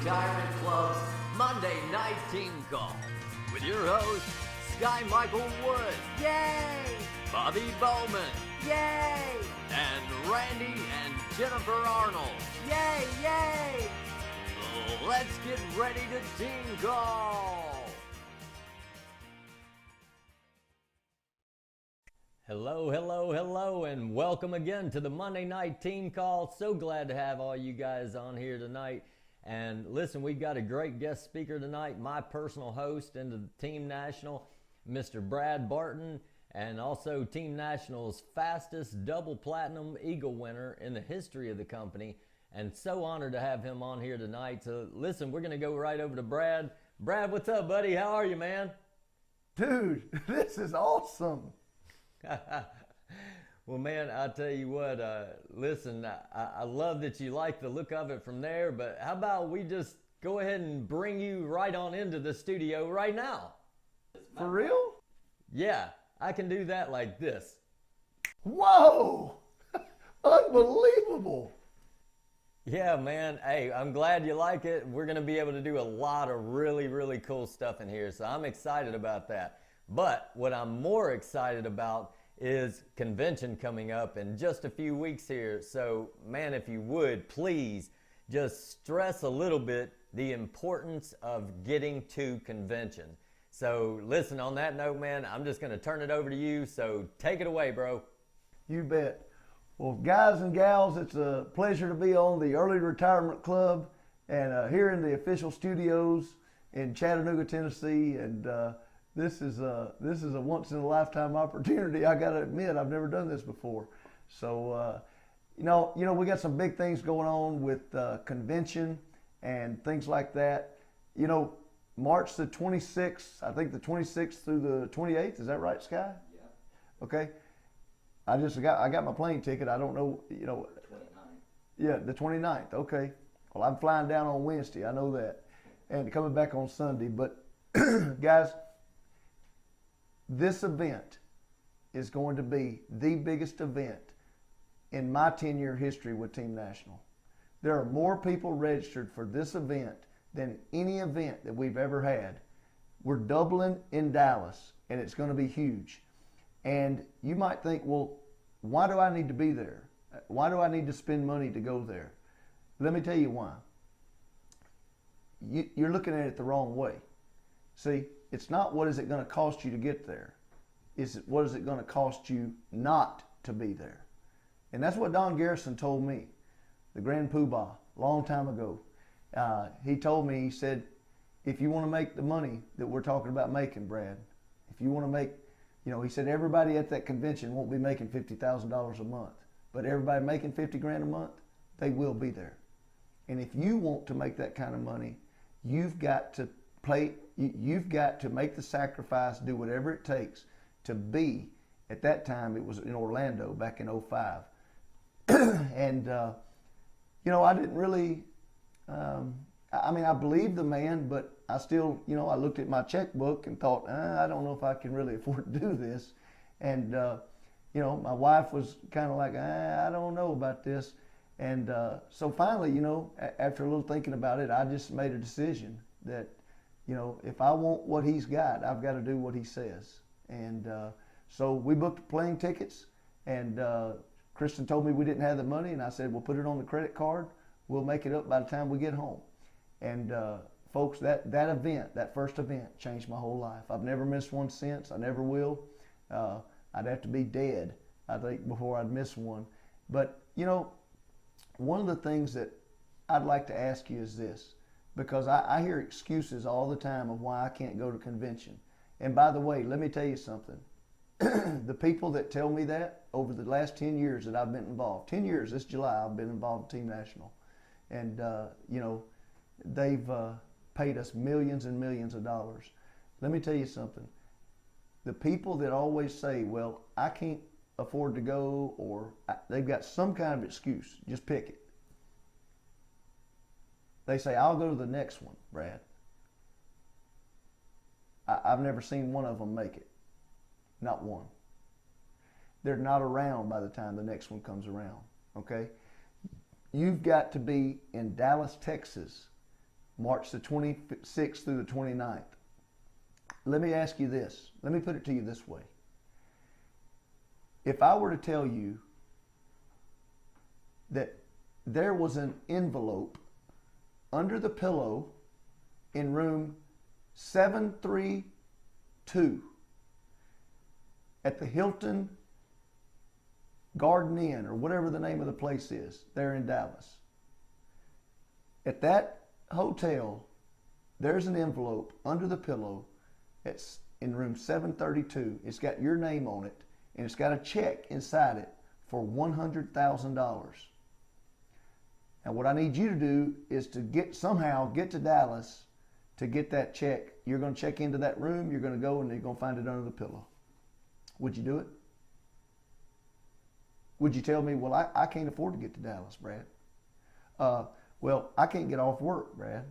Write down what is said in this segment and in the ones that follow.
Retirement Club's Monday Night Team Call with your hosts, Sky Michael Wood, yay! Bobby Bowman, yay! And Randy and Jennifer Arnold, yay, yay! Let's get ready to team call! Hello, hello, hello, and welcome again to the Monday Night Team Call. So glad to have all you guys on here tonight. And listen, we've got a great guest speaker tonight, my personal host into the Team National, Mr. Brad Barton, and also Team National's fastest double platinum Eagle winner in the history of the company. And so honored to have him on here tonight. So listen, we're going to go right over to Brad. Brad, what's up, buddy? How are you, man? Dude, this is awesome. Well, man, I'll tell you what, listen, I love that you like the look of it from there, but how about we just go ahead and bring you right on into the studio right now? For real? Yeah, I can do that like this. Whoa! Unbelievable. Yeah, man. Hey, I'm glad you like it. We're going to be able to do a lot of really, really cool stuff in here, so I'm excited about that. But what I'm more excited about is convention coming up in just a few weeks here. So, man, if you would, please just stress a little bit the importance of getting to convention. So, listen, on that note, man, I'm just going to turn it over to you. So, take it away, bro. You bet. Well, guys and gals, it's a pleasure to be on the Early Retirement Club and here in the official studios in Chattanooga, Tennessee. And this is a once in a lifetime opportunity. I got to admit, I've never done this before. So, you know, we got some big things going on with convention and things like that. You know, March the 26th, I think the 26th through the 28th. Is that right, Sky? Yeah. Okay. I got my plane ticket. I don't know, you know. 29th. Yeah, the 29th. Okay. Well, I'm flying down on Wednesday. I know that, and coming back on Sunday. But guys, this event is going to be the biggest event in my 10-year history with Team National. There are more people registered for this event than any event that we've ever had. We're doubling in Dallas, and it's going to be huge. And you might think, well, why do I need to be there? Why do I need to spend money to go there? Let me tell you why. You're looking at it the wrong way. See, it's not what is it going to cost you to get there. It's what is it going to cost you not to be there. And that's what Don Garrison told me, the Grand Poobah, a long time ago. He told me, he said, if you want to make the money that we're talking about making, Brad, if you want to make, you know, he said everybody at that convention won't be making $50,000 a month, but everybody making 50 grand a month, they will be there. And if you want to make that kind of money, you've got to you've got to make the sacrifice, do whatever it takes to be, at that time it was in Orlando back in 05. And, you know, I didn't really, I mean, I believed the man, but I still, you know, I looked at my checkbook and thought, I don't know if I can really afford to do this. And, you know, my wife was kind of like, I don't know about this. And so finally, you know, after a little thinking about it, I just made a decision that, you know, if I want what he's got, I've got to do what he says. And so we booked plane tickets, and Kristen told me we didn't have the money, and I said, we'll put it on the credit card. We'll make it up by the time we get home. And folks, that event, that first event, changed my whole life. I've never missed one since. I never will. I'd have to be dead, I think, before I'd miss one. But, you know, one of the things that I'd like to ask you is this, because I hear excuses all the time of why I can't go to convention. And by the way, let me tell you something. The people that tell me that over the last 10 years that I've been involved, 10 years this July I've been involved in Team National. And, you know, they've paid us millions and millions of dollars. Let me tell you something. The people that always say, well, I can't afford to go, or they've got some kind of excuse, just pick it. They say, I'll go to the next one, Brad. I've never seen one of them make it. Not one. They're not around by the time the next one comes around, okay? You've got to be in Dallas, Texas March the 26th through the 29th. Let me ask you this. Let me put it to you this way. If I were to tell you that there was an envelope under the pillow in room 732 at the Hilton Garden Inn, or whatever the name of the place is, there in Dallas. At that hotel, there's an envelope under the pillow. It's in room 732. It's got your name on it, and it's got a check inside it for $100,000. Now, what I need you to do is to somehow get to Dallas to get that check. You're going to check into that room. You're going to go and you're going to find it under the pillow. Would you do it? Would you tell me, well, I can't afford to get to Dallas, Brad? Well, I can't get off work, Brad.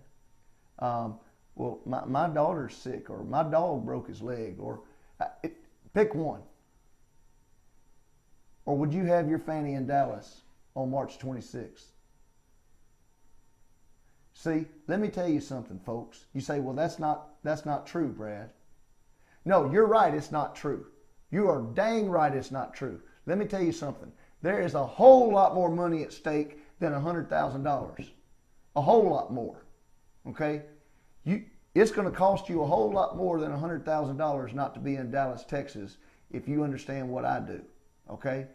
Well, my daughter's sick, or my dog broke his leg, or pick one. Or would you have your fanny in Dallas on March 26th? See, let me tell you something, folks. You say, well, that's not true, Brad. No, you're right, it's not true. You are dang right it's not true. Let me tell you something. There is a whole lot more money at stake than $100,000. A whole lot more. Okay? It's going to cost you a whole lot more than $100,000 not to be in Dallas, Texas, if you understand what I do. Okay?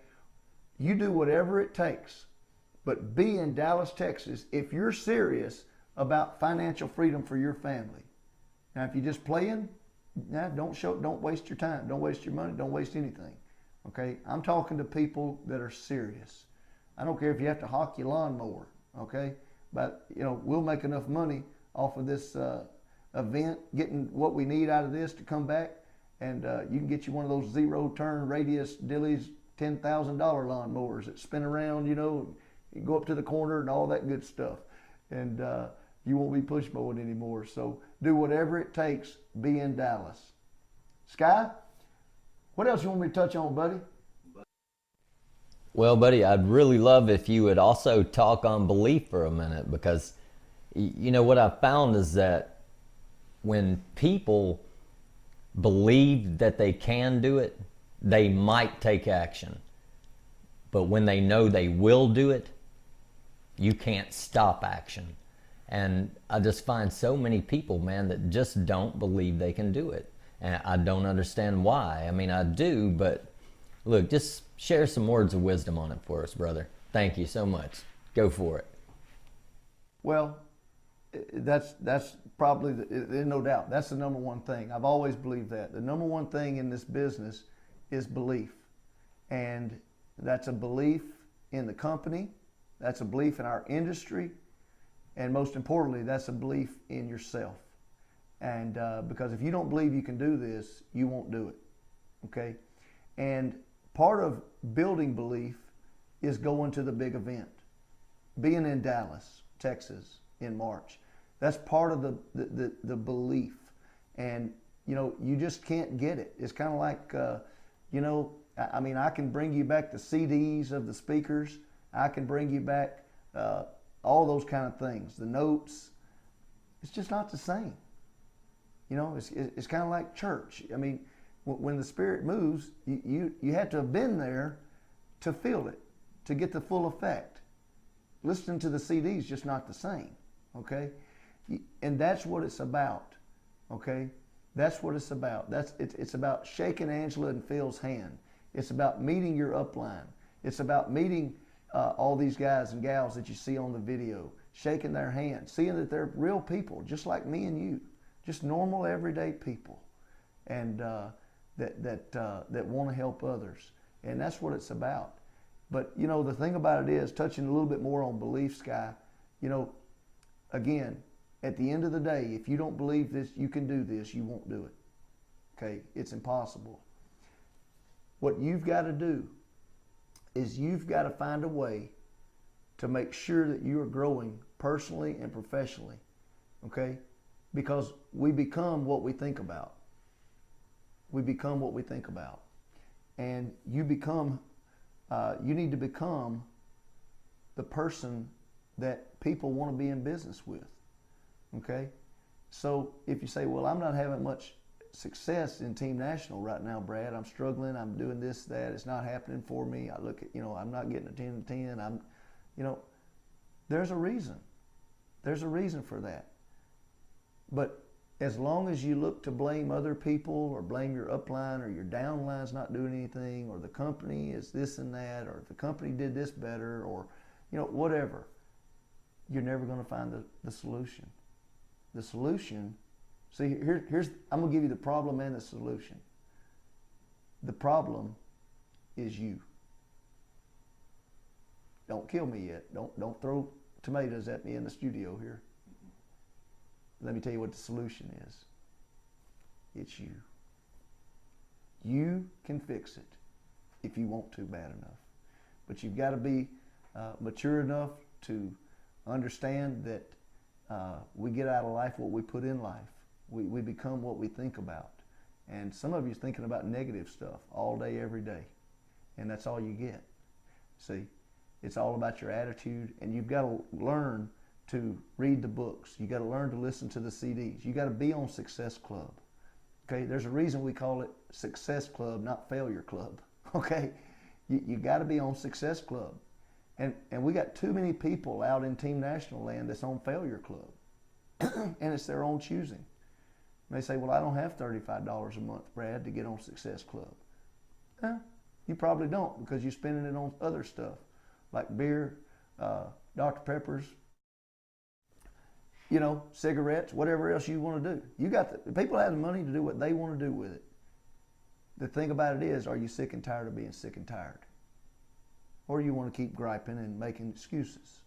You do whatever it takes, but be in Dallas, Texas if you're serious about financial freedom for your family. Now, if you're just playing, don't waste your time. Don't waste your money. Don't waste anything. Okay? I'm talking to people that are serious. I don't care if you have to hawk your lawnmower. Okay? But, we'll make enough money off of this event, getting what we need out of this to come back, and you can get you one of those zero-turn radius Dilly's $10,000 lawnmowers that spin around, you go up to the corner and all that good stuff. And you won't be push mowing anymore. So do whatever it takes. Be in Dallas. Sky, what else you want me to touch on, buddy? Well, buddy, I'd really love if you would also talk on belief for a minute, because what I've found is that when people believe that they can do it, they might take action. But when they know they will do it, you can't stop action. And I just find so many people, man, that just don't believe they can do it. And I don't understand why. I mean, I do, but look, just share some words of wisdom on it for us, brother. Thank you so much. Go for it. Well, that's probably, there's no doubt, that's the number one thing. I've always believed that. The number one thing in this business is belief. And that's a belief in the company. That's a belief in our industry. And most importantly, that's a belief in yourself. And because if you don't believe you can do this, you won't do it. Okay? And part of building belief is going to the big event. Being in Dallas, Texas in March. That's part of the belief. And, you just can't get it. It's kind of like, I can bring you back the CDs of the speakers. I can bring you back all those kind of things, the notes. It's just not the same. It's kind of like church. I mean, when the Spirit moves, you have to have been there to feel it, to get the full effect. Listening to the CD is just not the same, okay? And that's what it's about, okay? That's what it's about. It's about shaking Angela and Phil's hand. It's about meeting your upline. It's about meeting all these guys and gals that you see on the video, shaking their hand, seeing that they're real people, just like me and you, just normal, everyday people, and that want to help others. And that's what it's about. But, the thing about it is, touching a little bit more on belief, Sky, again, at the end of the day, if you don't believe this, you can do this, you won't do it. Okay? It's impossible. What you've got to do is you've got to find a way to make sure that you are growing personally and professionally. Okay? Because we become what we think about. We become what we think about. And you need to become the person that people want to be in business with. Okay? So if you say, well, I'm not having much success in Team National right now, Brad. I'm struggling. I'm doing this, that. It's not happening for me. I look at, I'm not getting a 10 to 10. There's a reason. There's a reason for that. But as long as you look to blame other people or blame your upline or your downline's not doing anything or the company is this and that or the company did this better or, whatever, you're never going to find the solution. The solution, see, here's I'm going to give you the problem and the solution. The problem is you. Don't kill me yet. Don't throw tomatoes at me in the studio here. Let me tell you what the solution is. It's you. You can fix it if you want to bad enough. But you've got to be mature enough to understand that we get out of life what we put in life. We become what we think about. And some of you are thinking about negative stuff all day, every day. And that's all you get. See, it's all about your attitude. And you've got to learn to read the books. You got to learn to listen to the CDs. You got to be on Success Club. Okay, there's a reason we call it Success Club, not Failure Club. Okay, you got to be on Success Club. And we got too many people out in Team National land that's on Failure Club. And it's their own choosing. And they say, well, I don't have $35 a month, Brad, to get on Success Club. You probably don't because you're spending it on other stuff like beer, Dr. Peppers, cigarettes, whatever else you want to do. People have the money to do what they want to do with it. The thing about it is, are you sick and tired of being sick and tired? Or you want to keep griping and making excuses?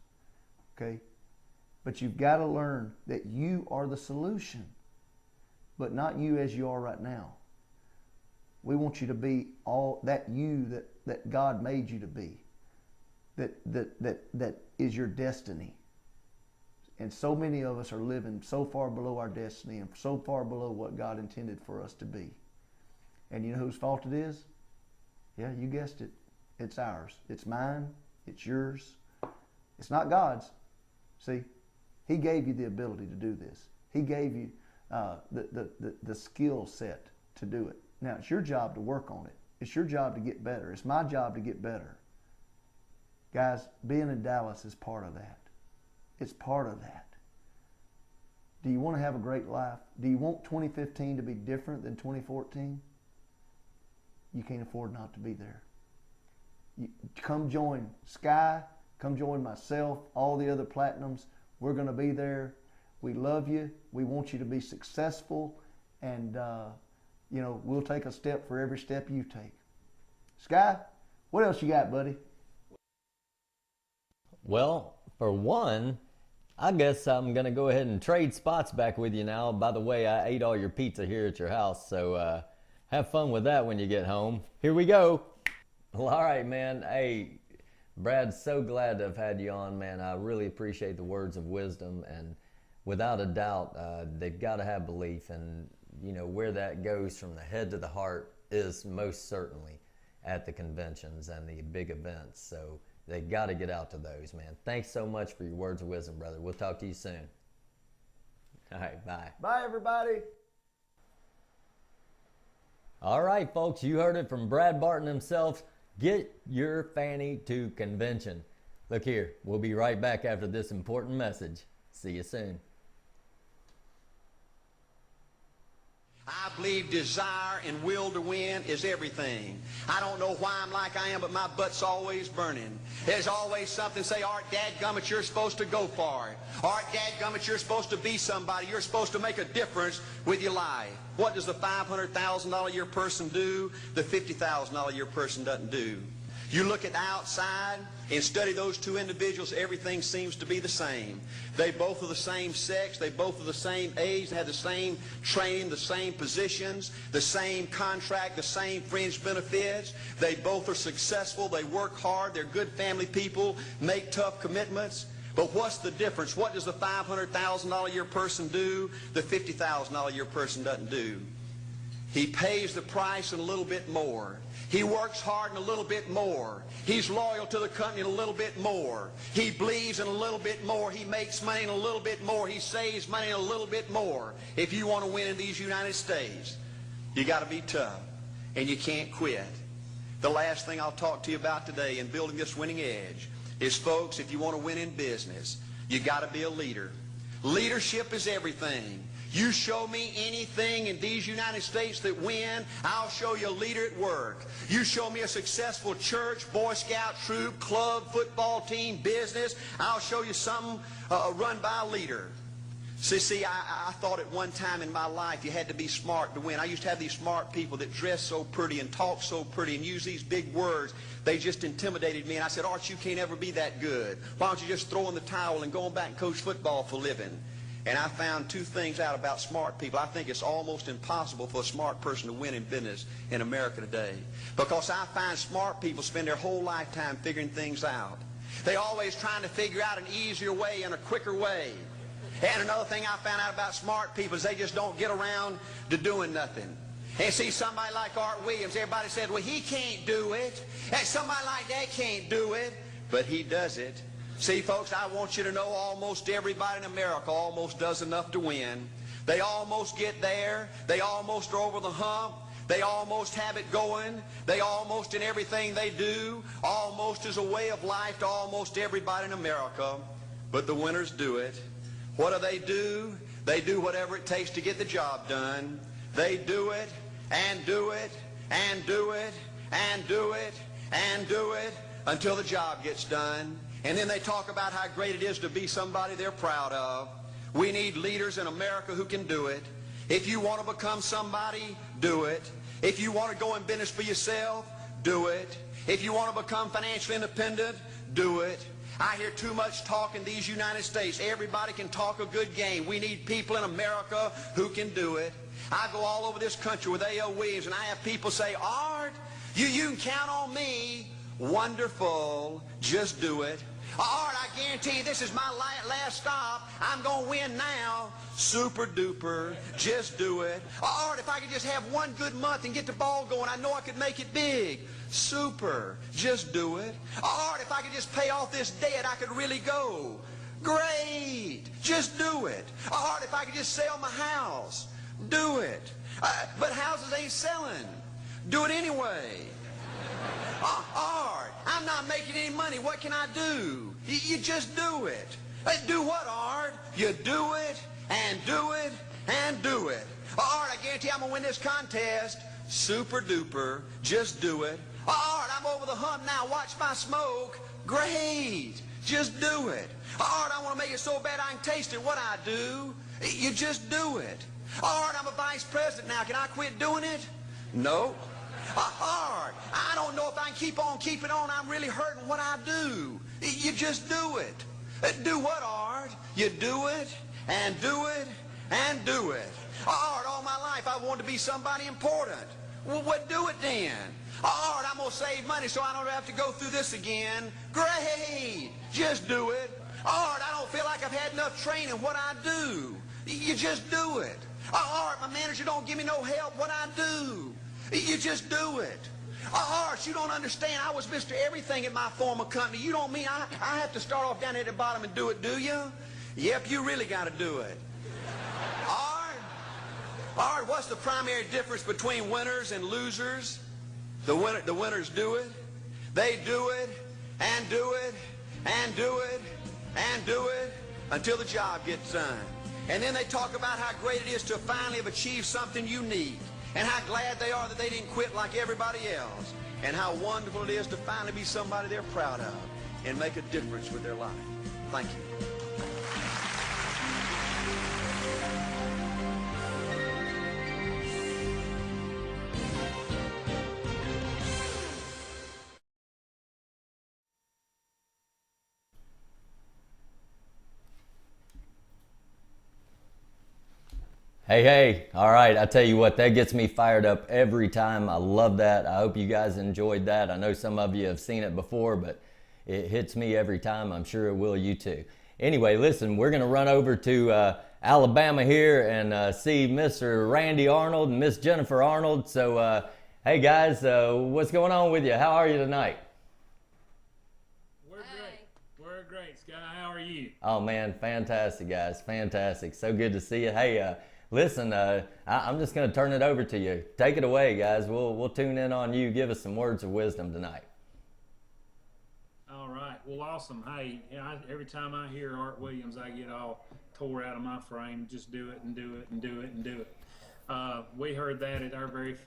Okay? But you've got to learn that you are the solution, but not you as you are right now. We want you to be all that you that God made you to be. That is your destiny. And so many of us are living so far below our destiny and so far below what God intended for us to be. And you know whose fault it is? Yeah, you guessed it. It's ours. It's mine. It's yours. It's not God's. See, He gave you the ability to do this. He gave you the skill set to do it. Now, it's your job to work on it. It's your job to get better. It's my job to get better. Guys, being in Dallas is part of that. It's part of that. Do you want to have a great life? Do you want 2015 to be different than 2014? You can't afford not to be there. Come join Sky. Come join myself, all the other Platinums. We're going to be there. We love you. We want you to be successful. And, we'll take a step for every step you take. Sky, what else you got, buddy? Well, for one, I guess I'm going to go ahead and trade spots back with you now. By the way, I ate all your pizza here at your house, so have fun with that when you get home. Here we go. Well, all right, man. Hey, Brad, so glad to have had you on, man. I really appreciate the words of wisdom, and without a doubt, they've got to have belief, and where that goes from the head to the heart is most certainly at the conventions and the big events. So they got to get out to those, man. Thanks so much for your words of wisdom, brother. We'll talk to you soon. All right, bye. Bye, everybody. All right, folks, you heard it from Brad Barton himself. Get your fanny to convention. Look here, we'll be right back after this important message. See you soon. I believe desire and will to win is everything. I don't know why I'm like I am, but my butt's always burning. There's always something, say, Art, dadgummit, you're supposed to go for it. Art, dadgummit, you're supposed to be somebody. You're supposed to make a difference with your life. What does the $500,000 a year person do? The $50,000 a year person doesn't do. You look at the outside and study those two individuals, everything seems to be the same. They both are the same sex, they both are the same age, they have the same training, the same positions, the same contract, the same fringe benefits. They both are successful, they work hard, they're good family people, make tough commitments. But what's the difference? What does the $500,000 a year person do? The $50,000 a year person doesn't do. He pays the price and a little bit more. He works hard and a little bit more. He's loyal to the company and a little bit more. He believes in a little bit more. He makes money and a little bit more. He saves money and a little bit more. If you want to win in these United States, you got to be tough and you can't quit. The last thing I'll talk to you about today in building this winning edge is, folks, if you want to win in business, you got to be a leader. Leadership is everything. You show me anything in these United States that win, I'll show you a leader at work. You show me a successful church, Boy Scout troop, club, football team, business, I'll show you something run by a leader. See, I thought at one time in my life you had to be smart to win. I used to have these smart people that dress so pretty and talk so pretty and use these big words. They just intimidated me. And I said, Art, you can't ever be that good. Why don't you just throw in the towel and go on back and coach football for a living? And I found two things out about smart people. I think it's almost impossible for a smart person to win in business in America today. Because I find smart people spend their whole lifetime figuring things out. They're always trying to figure out an easier way and a quicker way. And another thing I found out about smart people is they just don't get around to doing nothing. And see, somebody like Art Williams, everybody said, well, he can't do it. And somebody like that can't do it. But he does it. See, folks, I want you to know almost everybody in America almost does enough to win. They almost get there. They almost are over the hump. They almost have it going. They almost, in everything they do, almost is a way of life to almost everybody in America. But the winners do it. What do? They do whatever it takes to get the job done. They do it and do it and do it and do it and do it until the job gets done. And then they talk about how great it is to be somebody they're proud of. We need leaders in America who can do it. If you want to become somebody, do it. If you want to go in business for yourself, do it. If you want to become financially independent, do it. I hear too much talk in these United States. Everybody can talk a good game. We need people in America who can do it. I go all over this country with A.L. Williams, and I have people say, Art, you can count on me. Wonderful. Just do it. Art, I guarantee you this is my last stop. I'm going to win now. Super duper. Just do it. Art, if I could just have one good month and get the ball going, I know I could make it big. Super. Just do it. Art, if I could just pay off this debt, I could really go. Great. Just do it. Art, if I could just sell my house. Do it. But houses ain't selling. Do it anyway. Art, I'm not making any money. What can I do? You just do it. Do what, Art? You do it and do it and do it. Art, I guarantee I'm going to win this contest. Super duper. Just do it. Art, I'm over the hump now. Watch my smoke. Great. Just do it. Art, I want to make it so bad I can taste it. What I do? You just do it. Art, I'm a vice president now. Can I quit doing it? No. Art, I don't know if I can keep on keeping on. I'm really hurting. What I do? You just do it. Do what, Art? You do it and do it and do it. Art, all my life I wanted to be somebody important. Well, what do it then? Art, I'm going to save money so I don't have to go through this again. Great. Just do it. Art, I don't feel like I've had enough training. What I do? You just do it. Art, my manager don't give me no help. What I do? You just do it. Art, you don't understand. I was Mr. Everything at my former company. You don't mean I have to start off down at the bottom and do it, do you? Yep, you really got to do it. Art, what's the primary difference between winners and losers? The winners do it. They do it and do it and do it and do it until the job gets done. And then they talk about how great it is to finally have achieved something unique. And how glad they are that they didn't quit like everybody else. And how wonderful it is to finally be somebody they're proud of and make a difference with their life. Thank you. Hey, all right, I tell you what, that gets me fired up every time. I love that. I hope you guys enjoyed that. I know some of you have seen it before, but it hits me every time. I'm sure it will you too. Anyway, listen, we're going to run over to Alabama here and see Mr. Randy Arnold and Miss Jennifer Arnold. So Hey guys, what's going on with you? How are you tonight? We're great. We're great, Sky. How are you? Oh man, fantastic guys, fantastic. So good to see you. Hey, listen, I'm just going to turn it over to you. Take it away, guys. We'll tune in on you. Give us some words of wisdom tonight. All right. Well, awesome. Hey, every time I hear Art Williams, I get all tore out of my frame. Just do it and do it and do it and do it. We heard that at our very first,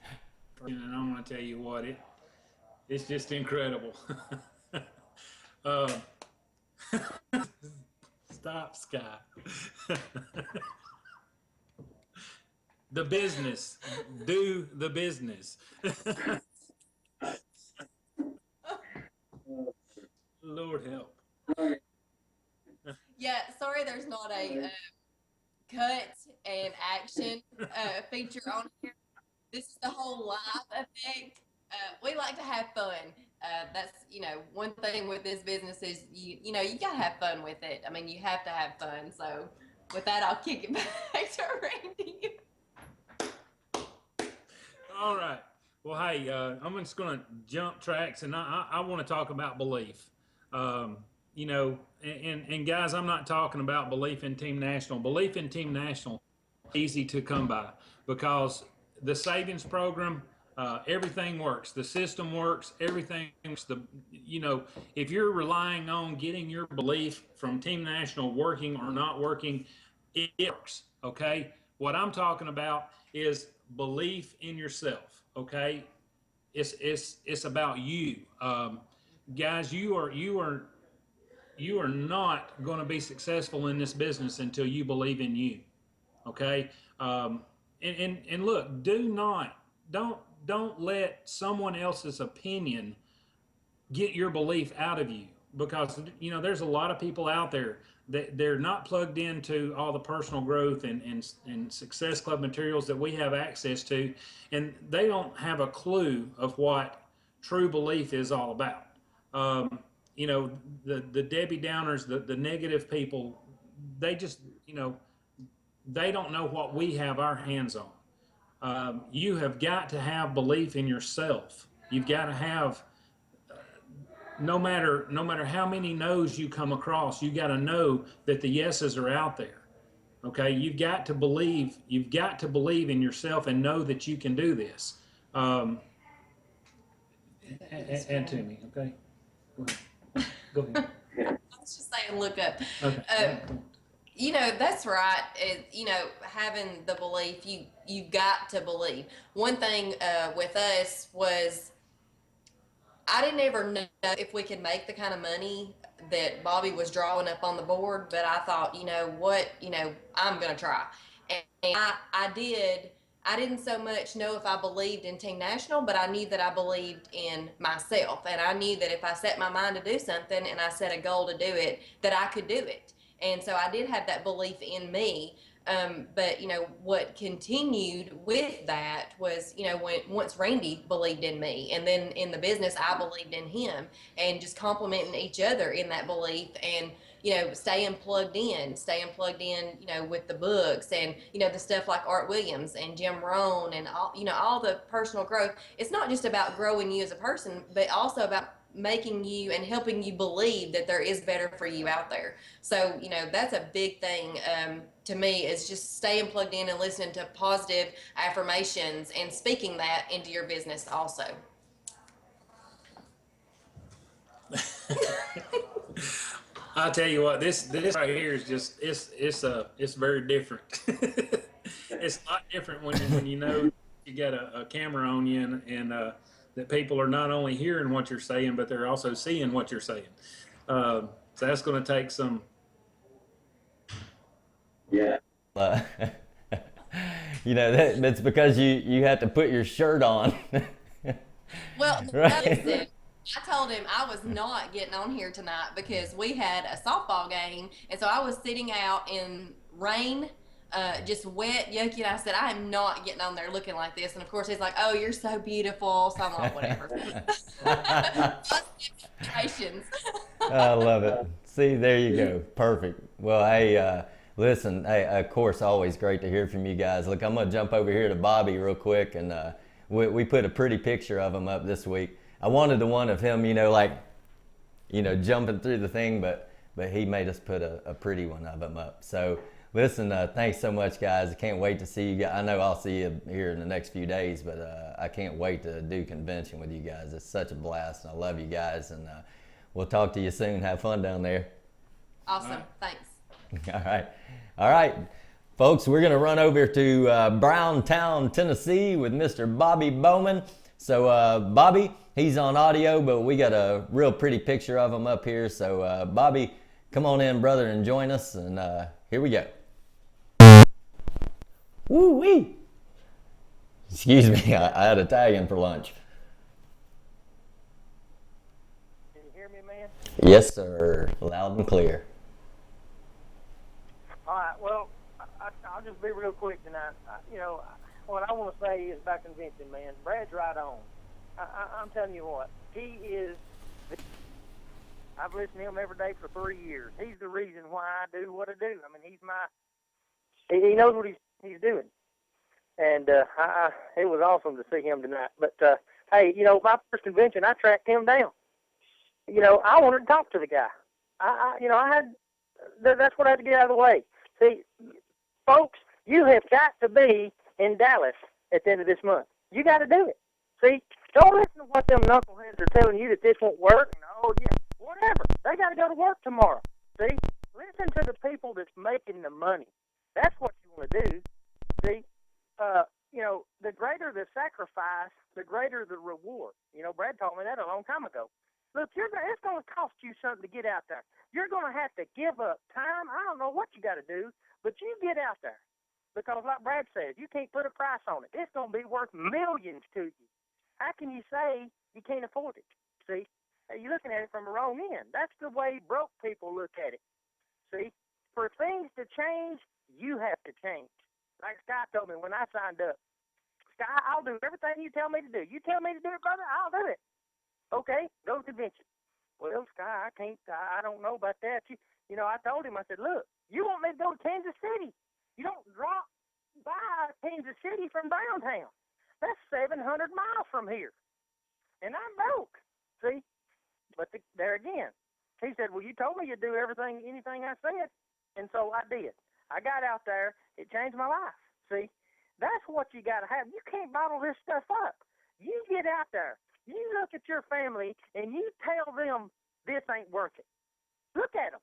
and I'm going to tell you what, it's just incredible. Stop, Sky. The business. Do the business. Lord help. Yeah, sorry there's not a cut and action feature on here. This is the whole live effect. We like to have fun. That's, one thing with this business is, you got to have fun with it. I mean, you have to have fun. So with that, I'll kick it back to Randy. All right. Well, hey, I'm just going to jump tracks, and I want to talk about belief. And guys, I'm not talking about belief in Team National. Belief in Team National is easy to come by because the savings program, everything works. The system works. Everything works. If you're relying on getting your belief from Team National working or not working, it works. Okay. What I'm talking about is belief in yourself. Okay. It's about you. Guys, you are not going to be successful in this business until you believe in you. Okay. And look, don't let someone else's opinion get your belief out of you, because there's a lot of people out there that they're not plugged into all the personal growth and Success Club materials that we have access to, and they don't have a clue of what true belief is all about. The Debbie Downers, the negative people, they just, they don't know what we have our hands on. You have got to have belief in yourself. You've got to have, no matter how many no's you come across, you got to know that the yeses are out there. Okay, you've got to believe in yourself and know that you can do this. And to me, okay? Go ahead. I was just saying, look up. Okay. That's right. Having the belief, you've got to believe. One thing with us was I didn't ever know if we could make the kind of money that Bobby was drawing up on the board, but I thought, I'm going to try. And I did. I didn't so much know if I believed in Team National, but I knew that I believed in myself. And I knew that if I set my mind to do something and I set a goal to do it, that I could do it. And so I did have that belief in me. But what continued with that was, once Randy believed in me, and then in the business, I believed in him, and just complimenting each other in that belief, and, staying plugged in, with the books and, the stuff like Art Williams and Jim Rohn and all the personal growth. It's not just about growing you as a person, but also about making you and helping you believe that there is better for you out there. So, that's a big thing to me, is just staying plugged in and listening to positive affirmations and speaking that into your business also. I'll tell you what, this right here is just, it's very different. It's a lot different when you know you got a camera on you and that people are not only hearing what you're saying, but they're also seeing what you're saying. So that's going to take some. Yeah. That's because you have to put your shirt on. Well, right? Listen, I told him I was not getting on here tonight because we had a softball game, and so I was sitting out in rain, just wet, yucky, and I said, I am not getting on there looking like this. And of course he's like, oh, you're so beautiful. So I'm like, whatever. I love it. See, there you go. Perfect. Well, hey, listen, hey, of course, always great to hear from you guys. Look, I'm going to jump over here to Bobby real quick. And we put a pretty picture of him up this week. I wanted the one of him, jumping through the thing, but he made us put a pretty one of him up. So listen, thanks so much, guys. I can't wait to see you guys. I know I'll see you here in the next few days, but I can't wait to do convention with you guys. It's such a blast, and I love you guys, and we'll talk to you soon. Have fun down there. Awesome. Thanks. All right. Folks, we're going to run over to Browntown, Tennessee with Mr. Bobby Bowman. So, Bobby, he's on audio, but we got a real pretty picture of him up here. So, Bobby, come on in, brother, and join us. And here we go. Woo-wee. Excuse me, I had Italian for lunch. Can you hear me, man? Yes, sir. Loud and clear. All right, well, I'll just be real quick tonight. What I want to say is about convention, man. Brad's right on. I'm telling you what, he is. I've listened to him every day for 3 years. He's the reason why I do what I do. I mean, he knows what he's doing. And it was awesome to see him tonight. But, hey, my first convention, I tracked him down. I wanted to talk to the guy. That's what I had to get out of the way. See, folks, you have got to be in Dallas at the end of this month. You got to do it. See, don't listen to what them knuckleheads are telling you that this won't work. No, yeah, whatever. They got to go to work tomorrow. See, listen to the people that's making the money. That's what you want to do. See, the greater the sacrifice, the greater the reward. Brad told me that a long time ago. Look, it's going to cost you something to get out there. You're going to have to give up time. I don't know what you got to do, but you get out there. Because like Brad says, you can't put a price on it. It's going to be worth millions to you. How can you say you can't afford it? See, you're looking at it from the wrong end. That's the way broke people look at it. See, for things to change, you have to change. Like Scott told me when I signed up, Scott, I'll do everything you tell me to do. You tell me to do it, brother, I'll do it. Okay, go to convention. Well, Sky, I don't know about that. I told him, I said, look, you want me to go to Kansas City. You don't drop by Kansas City from downtown. That's 700 miles from here. And I'm broke. See? But there again, he said, well, you told me you'd do anything I said. And so I did. I got out there. It changed my life. See? That's what you got to have. You can't bottle this stuff up. You get out there. You look at your family and you tell them this ain't worth it. Look at them.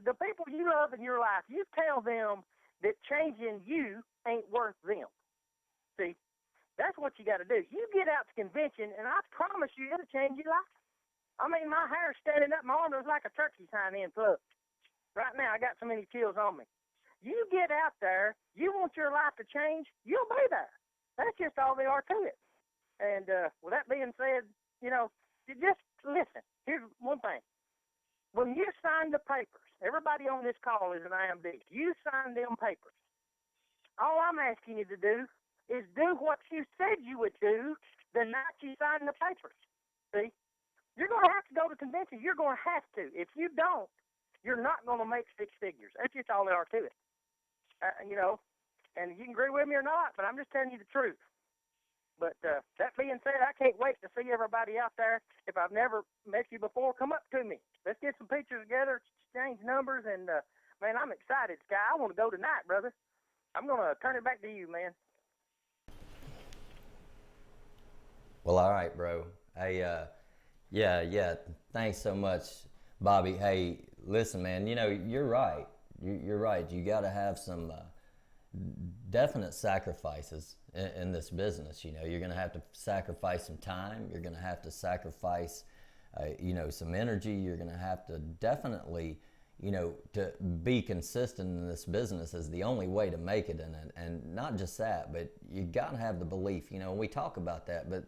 The people you love in your life, you tell them that changing you ain't worth them. See, that's what you got to do. You get out to convention, and I promise you it'll change your life. I mean, my hair's standing up. My arm is like a turkey's hind end plugged. Right now, I got so many chills on me. You get out there, you want your life to change, you'll be there. That's just all there are to it. And with that being said, you just listen. Here's one thing. When you sign the papers, everybody on this call is an IMD. You sign them papers. All I'm asking you to do is do what you said you would do the night you signed the papers. See? You're going to have to go to convention. You're going to have to. If you don't, you're not going to make six figures. That's just all there are to it. And you can agree with me or not, but I'm just telling you the truth. But that being said, I can't wait to see everybody out there. If I've never met you before, come up to me. Let's get some pictures together, exchange numbers, and, man, I'm excited, Sky. I want to go tonight, brother. I'm going to turn it back to you, man. Well, all right, bro. Hey, yeah. Thanks so much, Bobby. Hey, listen, man, you're right. You're right. You got to have some definite sacrifices in this business. You're going to have to sacrifice some time. You're going to have to sacrifice, some energy. You're going to have to definitely, to be consistent in this business is the only way to make it in it. And not just that, but you got to have the belief. We talk about that, but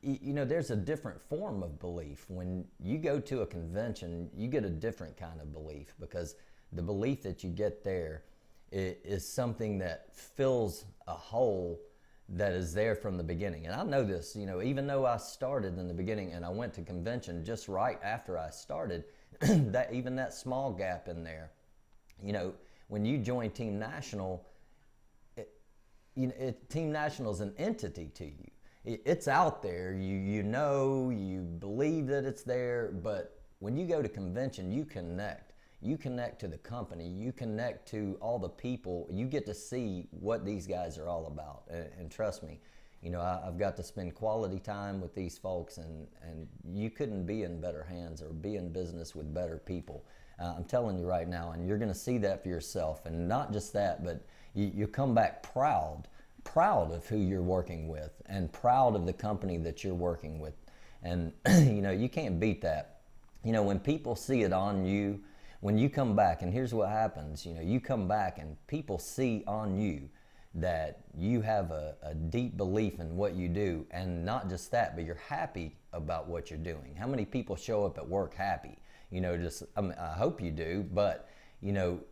there's a different form of belief. When you go to a convention, you get a different kind of belief, because the belief that you get there is something that fills a hole that is there from the beginning. And I know this, even though I started in the beginning and I went to convention just right after I started, that small gap in there, when you join Team National, Team National is an entity to you. It's out there. You know, you believe that it's there, but when you go to convention, you connect. You connect to the company. You connect to all the people. You get to see what these guys are all about. And trust me, I've got to spend quality time with these folks, and you couldn't be in better hands or be in business with better people. I'm telling you right now, and you're going to see that for yourself. And not just that, but you come back proud of who you're working with and proud of the company that you're working with. And, you can't beat that. When people see it on you, when you come back, and here's what happens, you come back and people see on you that you have a deep belief in what you do, and not just that, but you're happy about what you're doing. How many people show up at work happy? I hope you do, but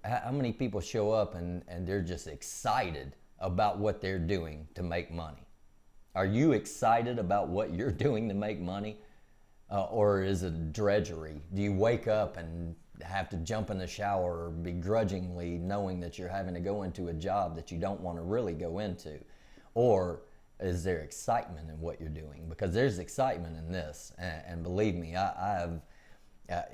how many people show up and they're just excited about what they're doing to make money? Are you excited about what you're doing to make money? Or is it drudgery? Do you wake up and have to jump in the shower or begrudgingly knowing that you're having to go into a job that you don't want to really go into? Or is there excitement in what you're doing? Because there's excitement in this. And believe me,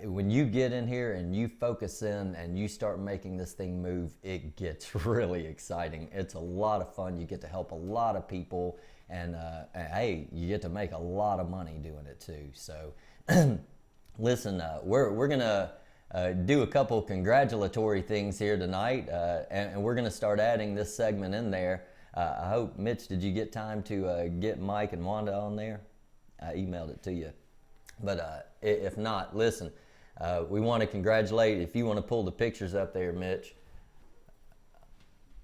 when you get in here and you focus in and you start making this thing move, it gets really exciting. It's a lot of fun. You get to help a lot of people. And hey, you get to make a lot of money doing it too. So listen, we're going to do a couple congratulatory things here tonight, and we're going to start adding this segment in there. I hope, Mitch, did you get time to get Mike and Wanda on there? I emailed it to you. But if not, listen, we want to congratulate, if you want to pull the pictures up there, Mitch,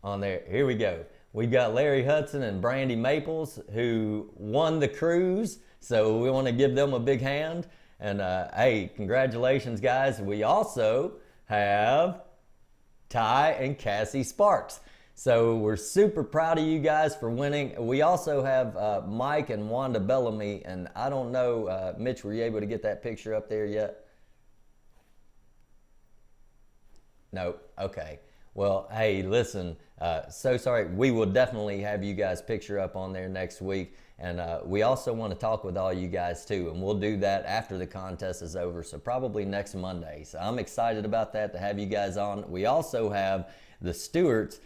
on there. Here we go. We've got Larry Hudson and Brandy Maples, who won the cruise, so we want to give them a big hand. And hey, congratulations, guys. We also have Ty and Cassie Sparks. So we're super proud of you guys for winning. We also have Mike and Wanda Bellamy, and I don't know, Mitch, were you able to get that picture up there yet? No, okay. Well, hey, listen, so sorry. We will definitely have you guys picture up on there next week. And we also want to talk with all you guys too. And we'll do that after the contest is over. So probably next Monday. So I'm excited about that, to have you guys on. We also have the Stewarts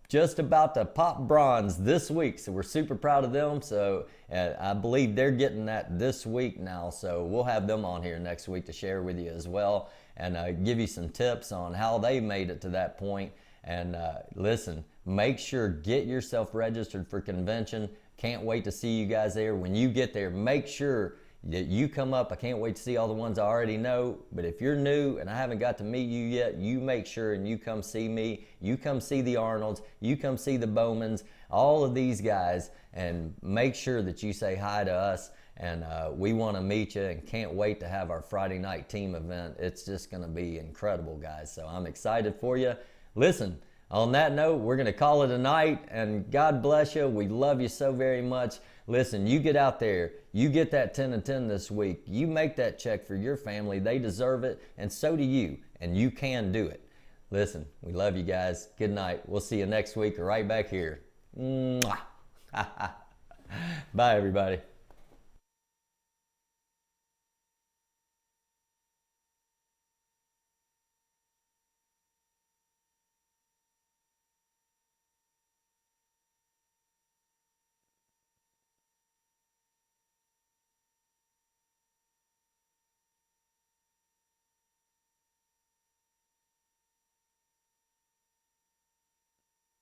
just about to pop bronze this week. So we're super proud of them. So I believe they're getting that this week now. So we'll have them on here next week to share with you as well, and give you some tips on how they made it to that point. And listen, make sure, get yourself registered for convention. Can't wait to see you guys there. When you get there, make sure that you come up. I can't wait to see all the ones I already know. But if you're new and I haven't got to meet you yet, you make sure and you come see me. You come see the Arnolds. You come see the Bowmans, all of these guys, and make sure that you say hi to us. And we want to meet you, and can't wait to have our Friday night team event. It's just going to be incredible, guys. So I'm excited for you. Listen, on that note, we're going to call it a night, and God bless you. We love you so very much. Listen, you get out there. You get that 10 and 10 this week. You make that check for your family. They deserve it, and so do you, and you can do it. Listen, we love you guys. Good night. We'll see you next week right back here. Mwah. Bye, everybody.